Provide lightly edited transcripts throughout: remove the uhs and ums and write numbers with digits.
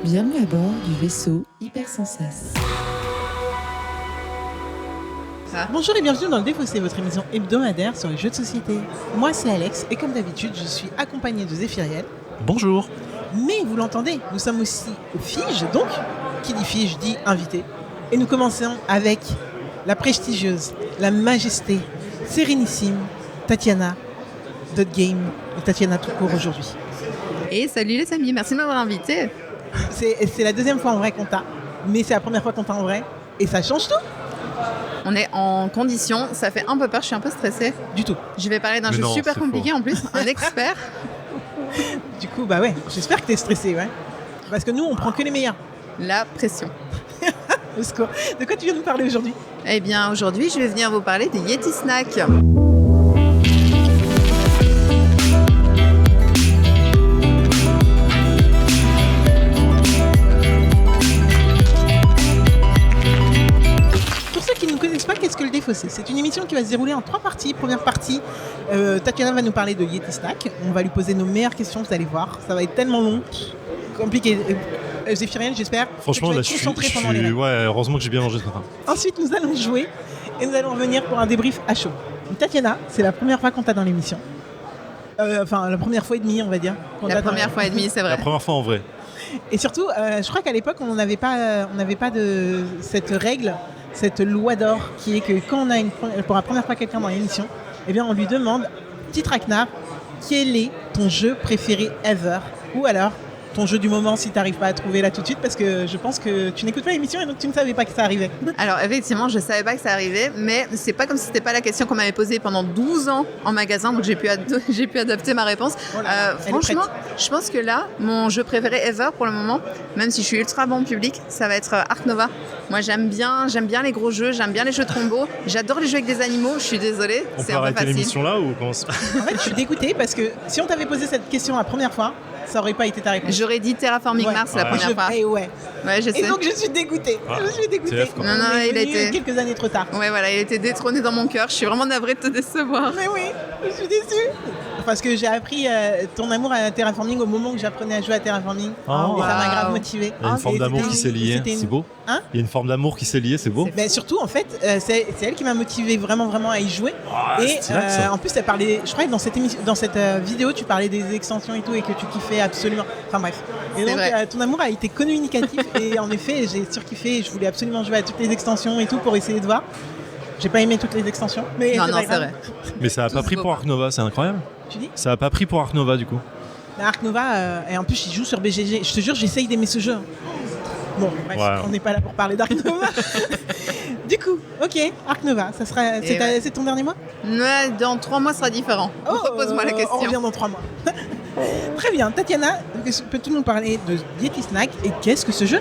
Bienvenue à bord du vaisseau Hypersensas. Bonjour et bienvenue dans le Défaussé, votre émission hebdomadaire sur les jeux de société. Moi c'est Alex et comme d'habitude je suis accompagné de Zéphiriel. Bonjour. Mais vous l'entendez, nous sommes aussi au Fige, donc qui dit Fige dit invité. Et nous commençons avec la prestigieuse, la majesté, sérénissime Tatiana Game et Tatiana tout court aujourd'hui. Et salut les amis, merci de m'avoir invité. C'est la deuxième fois en vrai qu'on t'a, mais c'est la première fois qu'on t'a en vrai et ça change tout. On est en condition, ça fait un peu peur, je suis un peu stressée. Du tout. Je vais parler d'un jeu super compliqué en plus, un expert. Du coup, bah ouais, j'espère que t'es stressé, ouais. Parce que nous, on prend que les meilleurs. La pression. Au secours. De quoi tu viens nous parler aujourd'hui ? Eh bien, aujourd'hui, je vais venir vous parler des Yeti Snacks. Qu'est-ce que le Défaussé ? C'est une émission qui va se dérouler en 3 parties. Première partie, Tatiana va nous parler de Yeti Snack. On va lui poser nos meilleures questions, vous allez voir. Ça va être tellement long, compliqué. Zéphiriel, j'espère. Franchement, là, je suis ouais, heureusement que j'ai bien mangé ce matin. Ensuite, nous allons jouer et nous allons revenir pour un débrief à chaud. Tatiana, c'est la première fois qu'on t'a dans l'émission. Enfin, la première fois et demie, on va dire. La première fois et demie, c'est vrai. La première fois en vrai. Et surtout, je crois qu'à l'époque, on n'avait pas de cette règle, cette loi d'or qui est que quand on a pour la première fois quelqu'un dans l'émission, eh bien on lui demande, petit traquenard, quel est ton jeu préféré ever ? Ou alors ton jeu du moment si tu n'arrives pas à trouver là tout de suite, parce que je pense que tu n'écoutes pas l'émission et donc tu ne savais pas que ça arrivait. Alors effectivement, je ne savais pas que ça arrivait, mais c'est pas comme si c'était pas la question qu'on m'avait posée pendant 12 ans en magasin, donc j'ai pu adapter ma réponse. Franchement, je pense que là, mon jeu préféré ever pour le moment, même si je suis ultra bon public, ça va être Ark Nova. Moi j'aime bien les gros jeux, j'aime bien les jeux de combo, j'adore les jeux avec des animaux, je suis désolée, c'est un peu facile. On peut arrêter l'émission là ou comment ça... En fait, je suis dégoûtée parce que si on t'avait posé cette question la première fois, ça aurait pas été ta réponse. J'aurais dit Terraforming Mars la première fois. Ouais, je sais. Et donc je suis dégoûtée. Non, il a été quelques années trop tard. Ouais, voilà, il a été détrôné dans mon cœur. Je suis vraiment navrée de te décevoir. Mais oui, je suis déçue. Parce que j'ai appris ton amour à Terraforming au moment où j'apprenais à jouer à Terraforming. Et ça m'a grave motivée. Il y a une forme d'amour qui s'est liée, c'est beau. Hein ? Il y a une forme d'amour qui s'est liée, c'est beau. Ben, surtout, en fait, c'est elle qui m'a motivée vraiment à y jouer. Et en plus, elle parlait, je crois que dans cette vidéo, tu parlais des extensions et tout, et que tu kiffais absolument. Enfin bref. Et donc, ton amour a été communicatif. Et en effet, j'ai surkiffé. Je voulais absolument jouer à toutes les extensions et tout pour essayer de voir. J'ai pas aimé toutes les extensions. Mais non, c'est vrai. Mais ça a pas pris pour Ark Nova, c'est incroyable. Tu dis ? Ça a pas pris pour Ark Nova, du coup. Ark Nova, et en plus, il joue sur BGG. Je te jure, j'essaye d'aimer ce jeu. Bon, bref, on n'est pas là pour parler d'Ark Nova. Du coup, ok, Ark Nova, c'est ton dernier mois ? Ouais, dans 3 mois, ce sera différent. Pose-moi la question. On revient dans 3 mois. Très bien, Tatiana, peux-tu nous parler de Yeti Snack et qu'est-ce que ce jeu ?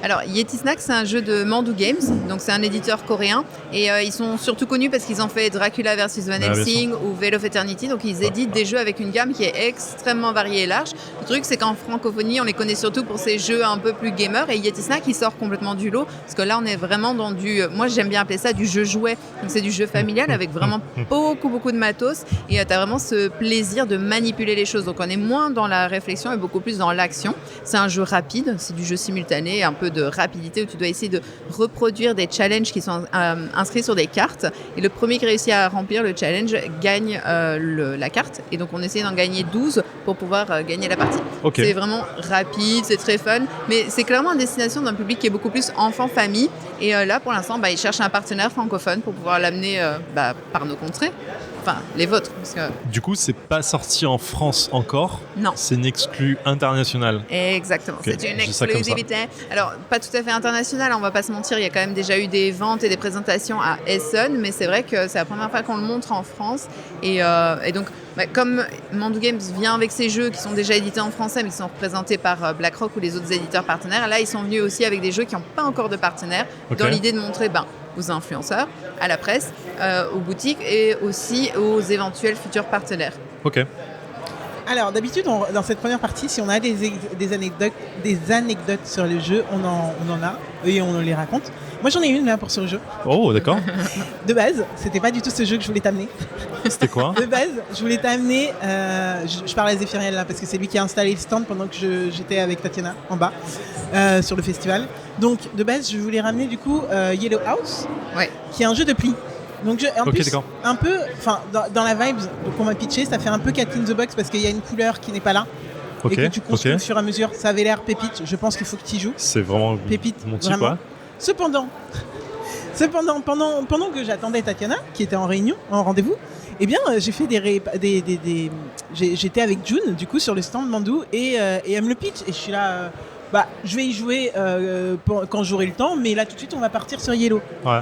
Alors, Yeti Snack, c'est un jeu de Mandu Games, donc c'est un éditeur coréen, et ils sont surtout connus parce qu'ils ont fait Dracula vs Van Helsing ou Veil of Eternity, donc ils éditent des jeux avec une gamme qui est extrêmement variée et large. Le truc, c'est qu'en francophonie, on les connaît surtout pour ces jeux un peu plus gamers, et Yeti Snack, il sort complètement du lot, parce que là, on est vraiment dans moi j'aime bien appeler ça du jeu jouet, donc c'est du jeu familial avec vraiment beaucoup de matos, et tu as vraiment ce plaisir de manipuler les choses, donc on est moins dans la réflexion et beaucoup plus dans l'action. C'est un jeu rapide, c'est du jeu simultané, un peu de rapidité où tu dois essayer de reproduire des challenges qui sont inscrits sur des cartes, et le premier qui réussit à remplir le challenge gagne la carte, et donc on essaie d'en gagner 12 pour pouvoir gagner la partie. C'est vraiment rapide, c'est très fun, mais c'est clairement à destination d'un public qui est beaucoup plus enfant-famille, et là pour l'instant ils cherchent un partenaire francophone pour pouvoir l'amener par nos contrées. Enfin, les vôtres. Parce que... Du coup, c'est pas sorti en France encore. Non. C'est une exclue internationale. Exactement. C'est une exclusivité. Alors, pas tout à fait internationale, on va pas se mentir. Il y a quand même déjà eu des ventes et des présentations à Essen, mais c'est vrai que c'est la première fois qu'on le montre en France. Et donc, comme Mandu Games vient avec ses jeux qui sont déjà édités en français, mais qui sont représentés par BlackRock ou les autres éditeurs partenaires, là, ils sont venus aussi avec des jeux qui n'ont pas encore de partenaires, dans l'idée de montrer aux influenceurs, à la presse, aux boutiques et aussi aux éventuels futurs partenaires. Ok. Alors, d'habitude, dans cette première partie, si on a des anecdotes sur le jeu, on en a et on les raconte. Moi, j'en ai une là pour ce jeu. Oh, d'accord. De base, c'était pas du tout ce jeu que je voulais t'amener. C'était quoi? De base, je voulais t'amener. Je parle à Zéphiriel là parce que c'est lui qui a installé le stand pendant que j'étais avec Tatiana en bas sur le festival. Donc, de base, je voulais ramener du coup Yellow House, qui est un jeu de pli. Donc, en plus, d'accord. un peu, enfin, dans la vibe qu'on m'a pitché, ça fait un peu Cat in the Box parce qu'il y a une couleur qui n'est pas là. Et que tu construis au fur et à mesure. Ça avait l'air pépite. Je pense qu'il faut que tu y joues. C'est vraiment pépite, mon type, vraiment. ouais. Cependant, pendant que j'attendais Tatiana, qui était en réunion, en rendez-vous, eh bien, j'ai fait j'étais avec June, du coup, sur le stand Mandou, et elle me le pitch. Et je suis là, je vais y jouer quand j'aurai le temps, mais là, tout de suite, on va partir sur Yellow. Ouais.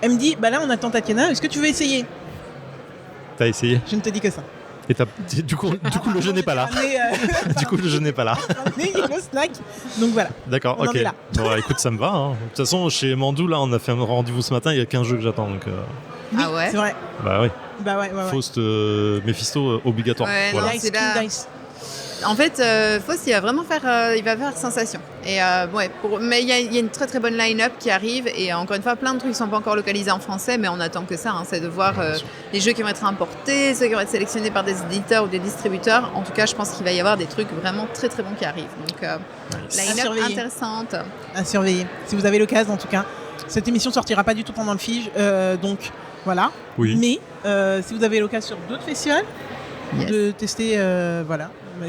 Elle me dit, là, on attend Tatiana, est-ce que tu veux essayer? T'as essayé? Je ne te dis que ça. Et du coup, le jeu n'est pas là. Du coup, le jeu n'est pas là. Yellow Snack, donc voilà. D'accord, On en ok. est là. Bon, écoute, ça me va. Hein. De toute façon, chez Mandou, là, on a fait un rendez-vous ce matin, il y a qu'un jeu que j'attends. Donc, Ah ouais? C'est vrai. bah oui. Ouais. Faust, Mephisto, obligatoire. Ouais, voilà. non, c'est là. Dice. En fait, Faust, il va vraiment faire sensation. Et mais il y a une très très bonne line-up qui arrive. Et encore une fois, plein de trucs ne sont pas encore localisés en français, mais on attend que ça. C'est de voir les jeux qui vont être importés, ceux qui vont être sélectionnés par des éditeurs ou des distributeurs. En tout cas, je pense qu'il va y avoir des trucs vraiment très très bons qui arrivent. Donc, line-up intéressante. À surveiller. Si vous avez l'occasion, en tout cas. Cette émission sortira pas du tout pendant le Fige, donc voilà. Oui. Mais si vous avez l'occasion sur d'autres festivals, de tester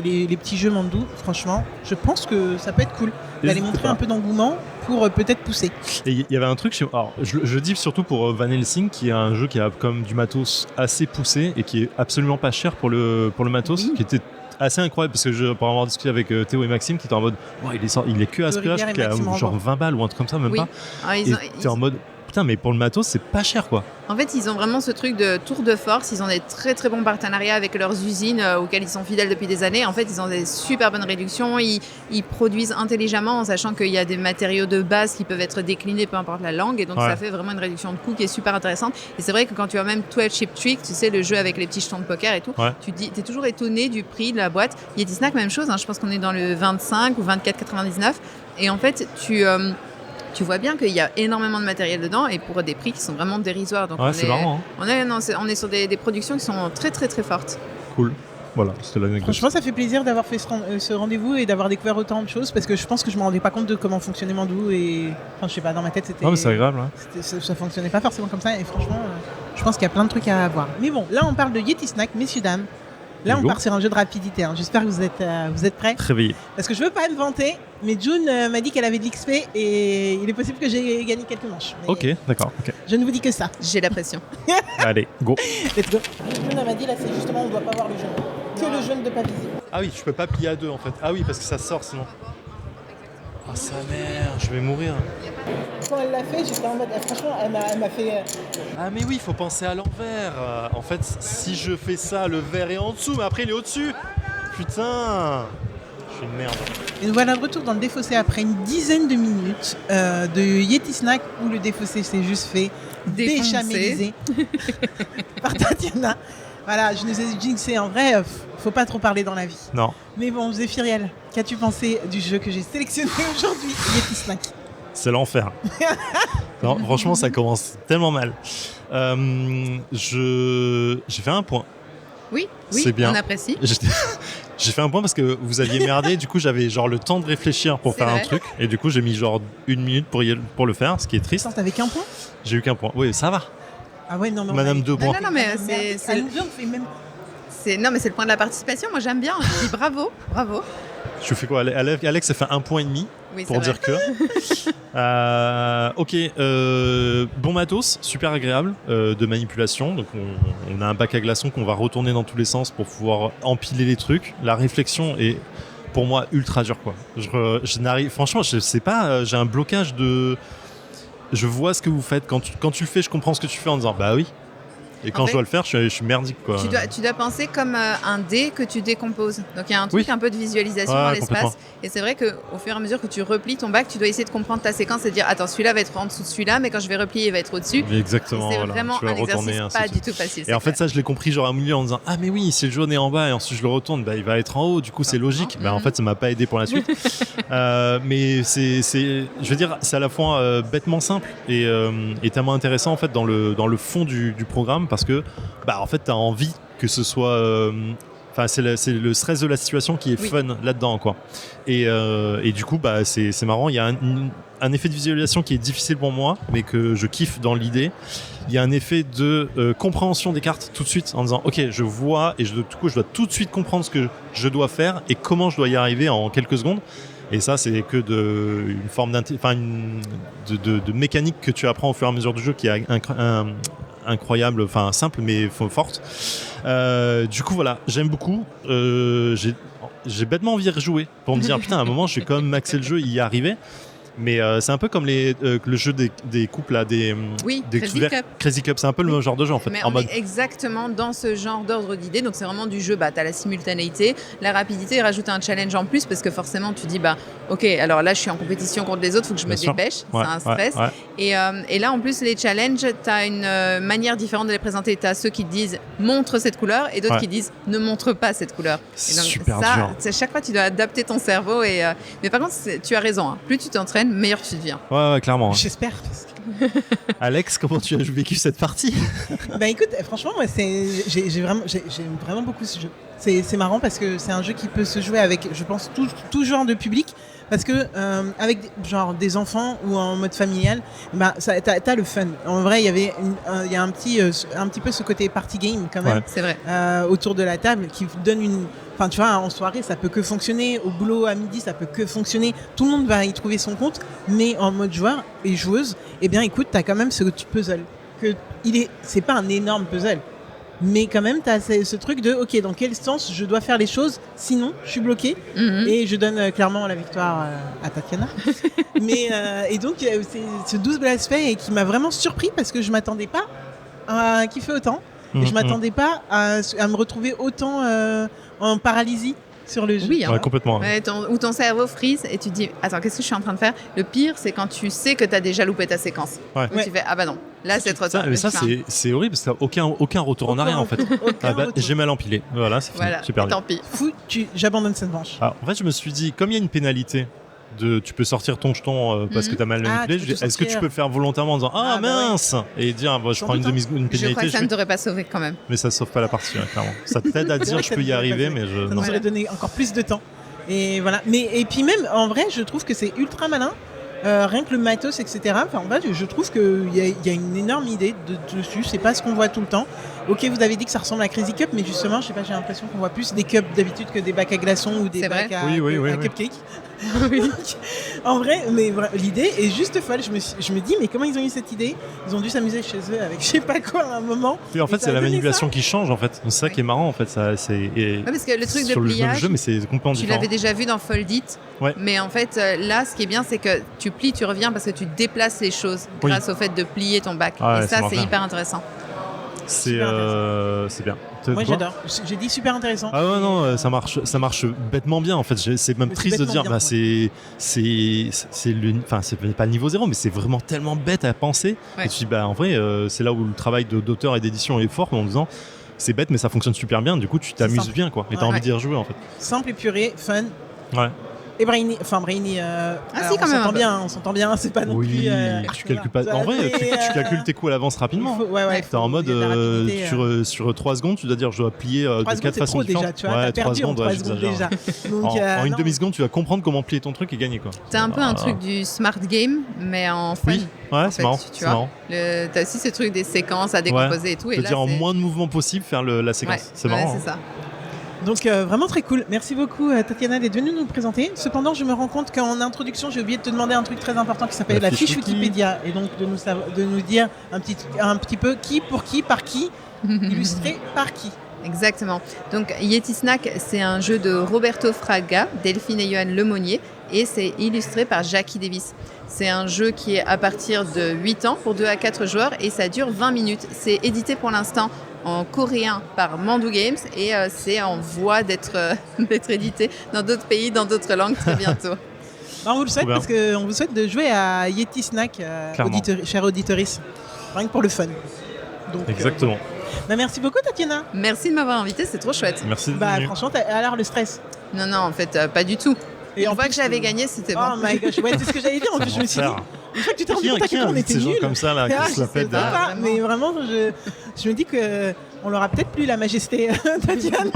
les petits jeux Mandou, franchement, je pense que ça peut être cool d'aller montrer un peu d'engouement pour peut-être pousser. Et il y avait un truc, alors je dis surtout pour Van Helsing, qui est un jeu qui a comme du matos assez poussé et qui est absolument pas cher pour le matos, qui était assez incroyable parce que pour avoir discuté avec Théo et Maxime qui étaient en mode il est que à ce prix-là, je crois qu'il y a genre 20 balles ou un truc comme ça, même pas. Ah, et t'es en mode putain, mais pour le matos, c'est pas cher quoi. En fait, ils ont vraiment ce truc de tour de force. Ils ont des très très bons partenariats avec leurs usines auxquelles ils sont fidèles depuis des années. En fait, ils ont des super bonnes réductions. Ils produisent intelligemment en sachant qu'il y a des matériaux de base qui peuvent être déclinés peu importe la langue. Et donc, ça fait vraiment une réduction de coût qui est super intéressante. Et c'est vrai que quand tu as même 12 Chip Trick, tu sais, le jeu avec les petits jetons de poker et tout, tu es toujours étonné du prix de la boîte. Yeti Snack, même chose. Je pense qu'on est dans le 25 ou 24,99. Et en fait, tu vois bien qu'il y a énormément de matériel dedans et pour des prix qui sont vraiment dérisoires. Donc c'est marrant. Hein. On est sur des productions qui sont très très très fortes. Cool. Voilà, c'était l'anecdote. Franchement, ça fait plaisir d'avoir fait ce rendez-vous et d'avoir découvert autant de choses parce que je pense que je me rendais pas compte de comment fonctionnait Mandou et enfin je sais pas, dans ma tête c'était. Non mais c'est agréable. Hein. Ça fonctionnait pas forcément comme ça et franchement, je pense qu'il y a plein de trucs à voir. Mais bon, là on parle de Yeti Snack, messieurs dames. Là, on part sur un jeu de rapidité. J'espère que vous êtes prêts. Réveillé. Parce que je veux pas me vanter, mais June m'a dit qu'elle avait de l'XP et il est possible que j'ai gagné quelques manches. Mais ok, d'accord. Okay. Je ne vous dis que ça. J'ai la pression. Allez, go. Let's go. June m'a dit là, c'est justement, on ne doit pas voir le jaune. Que le jaune de pas visible. Ah oui, je peux pas plier à deux en fait. Ah oui, parce que ça sort sinon. Ah sa mère, je vais mourir. Quand elle l'a fait, j'étais en mode, franchement, elle m'a fait... Ah mais oui, il faut penser à l'envers. En fait, si je fais ça, le verre est en dessous, mais après il est au-dessus. Putain, je suis une merde. Et nous voilà de retour dans le défaussé après une dizaine de minutes de Yeti Snack où le défaussé s'est juste fait béchaméliser par Tatiana. Voilà, je nous ai jinxé. En vrai, faut pas trop parler dans la vie. Non. Mais bon, Zéphiriel, qu'as-tu pensé du jeu que j'ai sélectionné aujourd'hui, Yeti Snack? C'est l'enfer. Non, franchement, ça commence tellement mal. J'ai fait un point. Oui, c'est bien. On apprécie. J'ai fait un point parce que vous aviez merdé. Du coup, j'avais genre le temps de réfléchir pour faire un truc. Et du coup, j'ai mis genre 1 minute pour le faire, ce qui est triste. Attends, t'avais qu'un point? J'ai eu qu'un point. Oui, ça va. Ah ouais, non. Madame deux points. Non, mais c'est nous deux, on fait même... Non, mais c'est le point de la participation. Moi, j'aime bien. Je dis bravo. Tu fais quoi? Alex, ça fait 1,5 point pour dire que. Ok, bon matos, super agréable de manipulation. Donc, on a un bac à glaçons qu'on va retourner dans tous les sens pour pouvoir empiler les trucs. La réflexion est, pour moi, ultra dure, quoi. Je n'arrive. Franchement, je sais pas. J'ai un blocage de. Je vois ce que vous faites. Quand tu le fais, je comprends ce que tu fais en disant bah oui. Et quand En je fait, dois le faire, je suis merdique, quoi. Tu dois penser comme un dé que tu décomposes. Donc il y a un truc un peu de visualisation dans l'espace. Complètement. Et c'est vrai qu'au fur et à mesure que tu replies ton bac, tu dois essayer de comprendre ta séquence et dire attends, celui-là va être en dessous de celui-là, mais quand je vais replier, il va être au-dessus. Exactement. Et c'est voilà. vraiment Tu vas un retourner, exercice ainsi pas de du suite. tout facile. Et en fait, ça, je l'ai compris genre au milieu en disant ah mais oui, si le jaune est en bas et ensuite je le retourne, il va être en haut. Du coup, c'est logique. En fait, ça m'a pas aidé pour la suite. Mais je veux dire, c'est à la fois bêtement simple et tellement intéressant en fait dans le fond du programme parce que en fait, t'as envie que ce soit. C'est le stress de la situation qui est fun là-dedans, quoi. Et du coup, c'est marrant. Il y a un effet de visualisation qui est difficile pour moi, mais que je kiffe dans l'idée. Il y a un effet de compréhension des cartes tout de suite en disant ok, je vois et du coup, je dois tout de suite comprendre ce que je dois faire et comment je dois y arriver en quelques secondes. Et ça, c'est que une forme de mécanique que tu apprends au fur et à mesure du jeu qui est incroyable, enfin simple mais forte. Du coup, voilà, j'aime beaucoup. J'ai bêtement envie de rejouer pour me dire putain, à un moment, je vais quand même maxer le jeu et y arriver. Mais c'est un peu comme le jeu des couples là, des Crazy Cup, c'est un peu le genre de jeu en fait. Mais on est exactement dans ce genre d'ordre d'idée, donc c'est vraiment du jeu, t'as la simultanéité, la rapidité et rajouter un challenge en plus parce que forcément tu dis ok, alors là je suis en compétition contre les autres, faut que je me dépêche, c'est un stress. Et là en plus les challenges, t'as une manière différente de les présenter, t'as ceux qui te disent montre cette couleur et d'autres qui disent ne montre pas cette couleur. C'est et donc, super dur. Chaque fois tu dois adapter ton cerveau mais par contre tu as raison, plus tu t'entraînes, meilleur tu deviens. Ouais, clairement. J'espère. Alex, comment tu as vécu cette partie? Écoute, franchement, moi, j'aime vraiment beaucoup ce jeu. C'est marrant parce que c'est un jeu qui peut se jouer avec, je pense, tout genre de public. Parce que avec des enfants ou en mode familial, t'as le fun. En vrai, il y a un petit peu ce côté party game quand même. Ouais, c'est vrai. Autour de la table qui donne une. Enfin, tu vois, en soirée, ça peut que fonctionner. Au boulot, à midi, ça peut que fonctionner. Tout le monde va y trouver son compte. Mais en mode joueur et joueuse, écoute, t'as quand même ce petit puzzle. C'est pas un énorme puzzle. Mais quand même, tu as ce truc de ok, dans quel sens je dois faire les choses, sinon je suis bloqué. Et je donne clairement la victoire à Tatiana. Et donc, c'est ce double aspect et qui m'a vraiment surpris parce que je m'attendais pas à kiffer autant. Et je m'attendais pas à me retrouver autant en paralysie sur le jeu. Oui, hein. Complètement. Ouais, où ton cerveau frise et tu te dis attends, qu'est-ce que je suis en train de faire? Le pire, c'est quand tu sais que tu as déjà loupé ta séquence. Où tu fais ah bah non, là c'est trop tard. Mais ça c'est horrible parce que t'as aucun retour en arrière en fait. J'ai mal empilé. Voilà, c'est fini. J'ai perdu. Tant pis. J'abandonne cette manche. Alors, en fait, je me suis dit comme il y a une pénalité tu peux sortir ton jeton parce que t'as mal manipulé. Est-ce que tu peux le faire volontairement en disant mince et dire je prends une pénalité. Je crois que ça ne t'aurait pas sauvé quand même. Mais ça sauve pas la partie, clairement. Ça t'aide à dire je peux y arriver, mais ça nous aurait donné encore plus de temps. Et voilà. Et puis même en vrai, je trouve que c'est ultra malin. Rien que le matos, etc. Enfin, en fait, je trouve qu'il y a une énorme idée dessus. C'est pas ce qu'on voit tout le temps. Ok, vous avez dit que ça ressemble à Crazy Cup, mais justement, je sais pas, j'ai l'impression qu'on voit plus des cups d'habitude que des bacs à glaçons ou des bacs à cupcakes. En vrai, mais l'idée est juste folle. Je me dis, mais comment ils ont eu cette idée? Ils ont dû s'amuser chez eux avec je sais pas quoi à un moment. Et en fait, c'est la manipulation qui change. En fait, c'est ça qui est marrant. En fait, parce que le truc de sur pliage, le jeu, mais c'est complètement différent. Tu l'avais déjà vu dans Fold It, mais en fait, là, ce qui est bien, c'est que tu plies, tu reviens parce que tu déplaces les choses grâce au fait de plier ton bac. Et ça, c'est hyper intéressant. C'est bien. Moi j'adore. J'ai dit super intéressant. Ah ouais non, ça marche bêtement bien en fait. C'est même triste de dire c'est pas le niveau 0 mais c'est vraiment tellement bête à penser. Et tu dis en vrai c'est là où le travail d'auteur et d'édition est fort en disant c'est bête mais ça fonctionne super bien. Du coup tu t'amuses bien quoi. Et t'as envie d'y rejouer en fait. Simple, épuré, fun. Ouais. Et Brainy, on s'entend bien, c'est pas non plus. Tu calcules pas. En vrai, tu calcules tes coups à l'avance rapidement. T'es en mode sur 3 secondes, tu dois dire je dois plier de 4 façons différentes. Tu as perdu en 3 secondes déjà. Donc, en une demi-seconde, tu vas comprendre comment plier ton truc et gagner quoi. T'as un peu un truc du smart game, mais en fun. Oui, c'est marrant. T'as aussi ce truc des séquences à décomposer et tout. C'est-à-dire en moins de mouvements possible faire la séquence. C'est marrant. C'est ça. Donc vraiment très cool. Merci beaucoup Tatiana d'être venue nous le présenter. Cependant, je me rends compte qu'en introduction, j'ai oublié de te demander un truc très important qui s'appelle la fiche Wikipédia et donc de nous dire un petit peu qui, pour qui, par qui, illustré par qui. Exactement. Donc Yeti Snack, c'est un jeu de Roberto Fraga, Delphine et Johan Lemonnier, et c'est illustré par Jackie Davis. C'est un jeu qui est à partir de 8 ans pour 2 à 4 joueurs et ça dure 20 minutes. C'est édité pour l'instant en coréen par Mandu Games et c'est en voie d'être édité dans d'autres pays, dans d'autres langues très bientôt. On vous le souhaite parce qu'on vous souhaite de jouer à Yeti Snack, chers auditeuristes, rien que pour le fun. Donc, exactement. Merci beaucoup Tatiana. Merci de m'avoir invité, c'est trop chouette. Merci. Franchement, alors le stress. Non, en fait, pas du tout. Et une fois que j'avais gagné, c'était bon. Oh my gosh, ouais, c'est ce que j'allais dire. En plus, je me suis dit, une fois que tu t'es rendu compte à quel point on était nuls. Comme ça, là, qui se la pète. Mais vraiment, je me dis qu'on leur a peut-être plus la majesté Tatiana.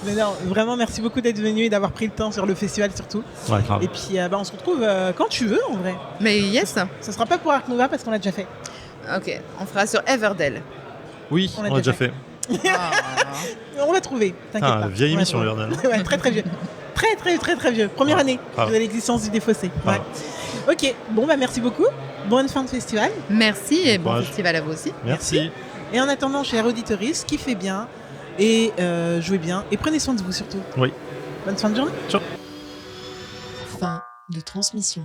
Mais non, vraiment, merci beaucoup d'être venu et d'avoir pris le temps sur le festival surtout. Ouais, grave. Et puis, on se retrouve quand tu veux en vrai. Mais yes. Ça sera pas pour Ark Nova parce qu'on l'a déjà fait. Ok, on fera sur Everdell. Oui, on l'a déjà fait. On va trouver, t'inquiète pas. Vieille émission, Everdell. Ouais, très vieux. Très vieux. Première année de l'existence du Défaussé. Ouais. Ok, merci beaucoup. Bonne fin de festival. Merci et bon festival à vous aussi. Merci. Et en attendant, chers auditeurs, kiffez bien et jouez bien et prenez soin de vous surtout. Oui. Bonne fin de journée. Ciao. Fin de transmission.